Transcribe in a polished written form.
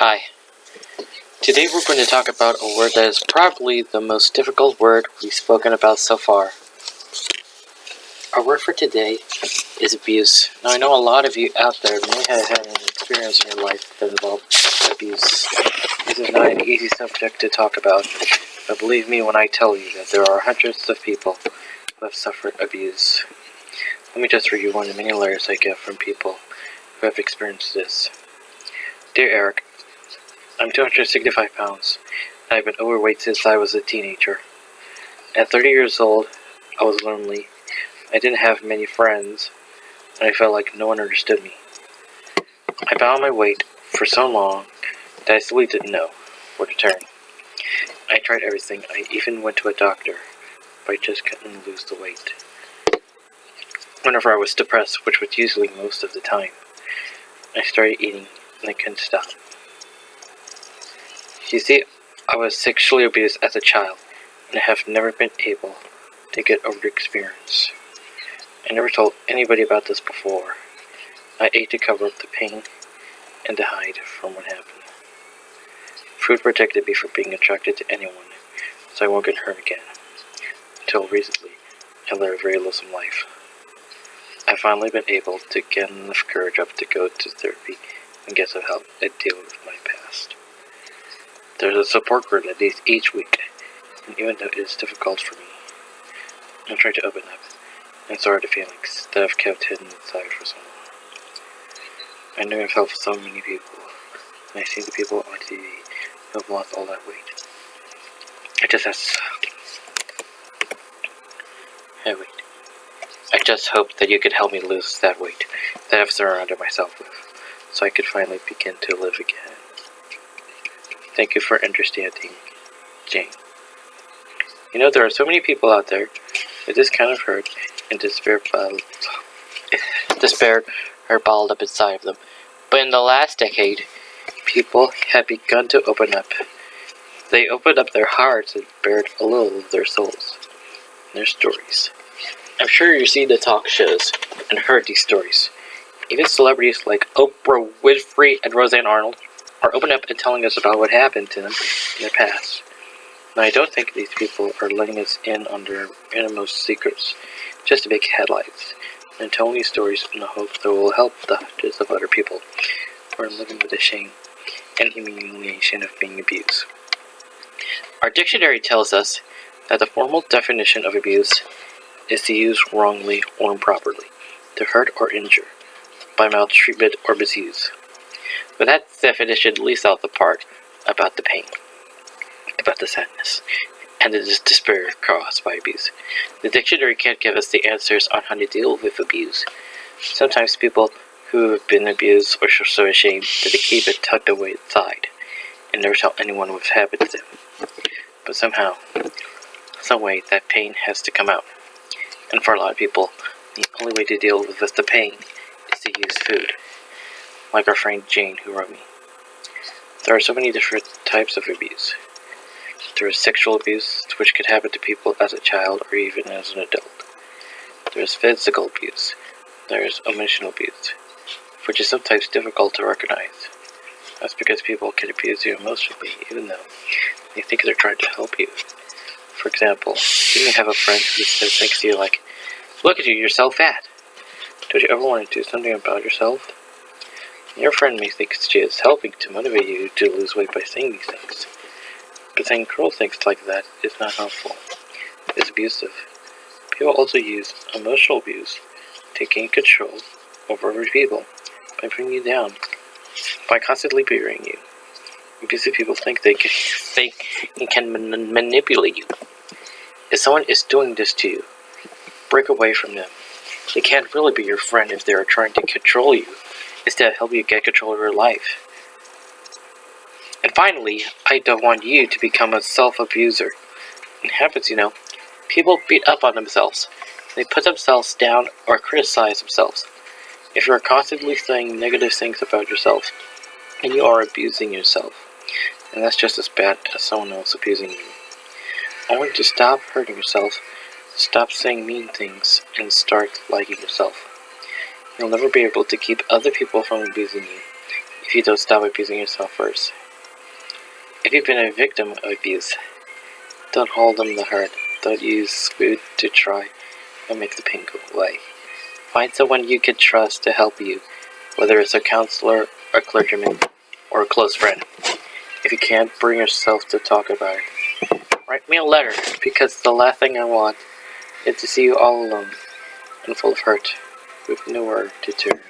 Hi. Today we're going to talk about a word that is probably the most difficult word we've spoken about so far. Our word for today is abuse. Now I know a lot of you out there may have had an experience in your life that involved abuse. This is not an easy subject to talk about, but believe me when I tell you that there are hundreds of people who have suffered abuse. Let me just read you one of the many letters I get from people who have experienced this. Dear Eric, I'm 265 pounds, and I've been overweight since I was a teenager. At 30 years old, I was lonely. I didn't have many friends, and I felt like no one understood me. I bound my weight for so long that I simply didn't know where to turn. I tried everything. I even went to a doctor, but I just couldn't lose the weight. Whenever I was depressed, which was usually most of the time, I started eating, and I couldn't stop. You see, I was sexually abused as a child, and I have never been able to get over the experience. I never told anybody about this before. I ate to cover up the pain and to hide from what happened. Food protected me from being attracted to anyone, so I won't get hurt again. Until recently, I led a very lonesome life. I've finally been able to get enough courage up to go to therapy and get some help and deal with my past. There's a support group that meets each week, and even though it is difficult for me, I'm trying to open up and sorry the feelings that I've kept hidden inside for so long. I know I've helped so many people, and I've seen the people on TV who have lost all that weight. I just hope that you could help me lose that weight that I've surrounded myself with, so I could finally begin to live again. Thank you for understanding, Jane. You know, there are so many people out there with this kind of hurt and despair are bottled up inside of them. But in the last decade, people have begun to open up. They opened up their hearts and bared a little of their souls and their stories. I'm sure you've seen the talk shows and heard these stories. Even celebrities like Oprah Winfrey and Roseanne Arnold are opening up and telling us about what happened to them in their past. Now, I don't think these people are letting us in on their innermost secrets just to make headlines, and telling these stories in the hope that will help the hundreds of other people who are living with the shame and humiliation of being abused. Our dictionary tells us that the formal definition of abuse is to use wrongly or improperly, to hurt or injure, by maltreatment or misuse. But that definition leaves out the part about the pain, about the sadness, and the despair caused by abuse. The dictionary can't give us the answers on how to deal with abuse. Sometimes people who have been abused are so ashamed that they keep it tucked away inside and never tell anyone what's happened to them. But somehow, some way, that pain has to come out. And for a lot of people, the only way to deal with the pain is to use food. Like our friend Jane who wrote me. There are so many different types of abuse. There is sexual abuse, which could happen to people as a child or even as an adult. There is physical abuse. There is emotional abuse, which is sometimes difficult to recognize. That's because people can abuse you emotionally, even though they think they're trying to help you. For example, you may have a friend who says things to you like, "Look at you, you're so fat. Don't you ever want to do something about yourself?" Your friend may think she is helping to motivate you to lose weight by saying these things. But saying cruel things like that is not helpful. It's abusive. People also use emotional abuse to gain control over other people by bringing you down, by constantly berating you. Abusive people think they can manipulate you. If someone is doing this to you, break away from them. They can't really be your friend if they are trying to control you instead of helping you get control of your life. And finally, I don't want you to become a self-abuser. It happens, you know. People beat up on themselves. They put themselves down or criticize themselves. If you're constantly saying negative things about yourself, then you are abusing yourself. And that's just as bad as someone else abusing you. I want you to stop hurting yourself, stop saying mean things, and start liking yourself. You'll never be able to keep other people from abusing you if you don't stop abusing yourself first. If you've been a victim of abuse, don't hold them the hurt. Don't use food to try and make the pain go away. Find someone you can trust to help you, whether it's a counselor, a clergyman, or a close friend. If you can't bring yourself to talk about it, write me a letter, because the last thing I want is to see you all alone and full of hurt, with nowhere to turn.